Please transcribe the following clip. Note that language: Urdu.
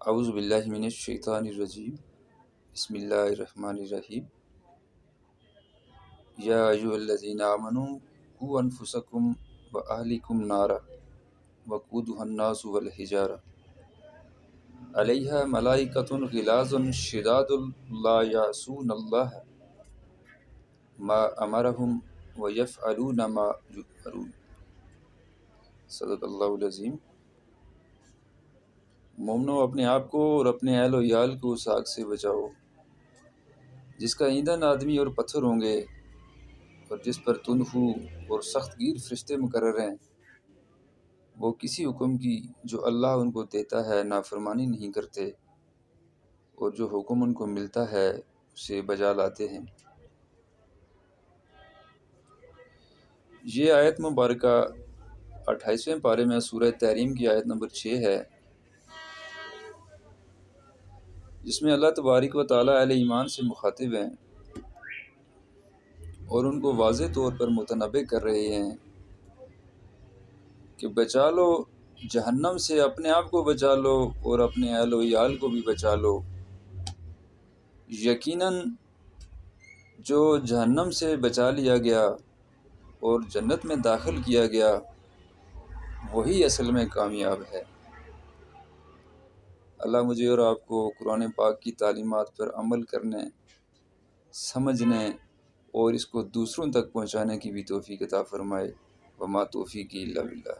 اعوذ باللہ من الشیطان الرجیم بسم اللہ الرحمن الرحیم یا ایھا الذین آمنوا قوا انفسکم واہلکم نارا وقودها الناس والحجارہ علیہا ملائکۃ غلاظ شداد لا یعصون اللہ ما امرہم ویفعلون ما یؤمرون۔ صدق اللہ العظیم۔ مومنو، اپنے آپ کو اور اپنے اہل و عیال کو اس آگ سے بچاؤ جس کا ایندھن آدمی اور پتھر ہوں گے، اور جس پر تندخو اور سخت گیر فرشتے مقرر ہیں۔ وہ کسی حکم کی جو اللہ ان کو دیتا ہے نافرمانی نہیں کرتے، اور جو حکم ان کو ملتا ہے اسے بجا لاتے ہیں۔ یہ آیت مبارکہ 28ویں پارے میں سورہ تحریم کی آیت نمبر 6 ہے، جس میں اللہ تبارک و تعالیٰ اہل ایمان سے مخاطب ہیں اور ان کو واضح طور پر متنبہ کر رہے ہیں کہ بچا لو جہنم سے، اپنے آپ کو بچا لو اور اپنے اہل و عیال کو بھی بچا لو۔ یقیناً جو جہنم سے بچا لیا گیا اور جنت میں داخل کیا گیا وہی اصل میں کامیاب ہے۔ اللہ مجھے اور آپ کو قرآن پاک کی تعلیمات پر عمل کرنے، سمجھنے اور اس کو دوسروں تک پہنچانے کی بھی توفیق عطا فرمائے۔ وما توفیقی الا باللہ۔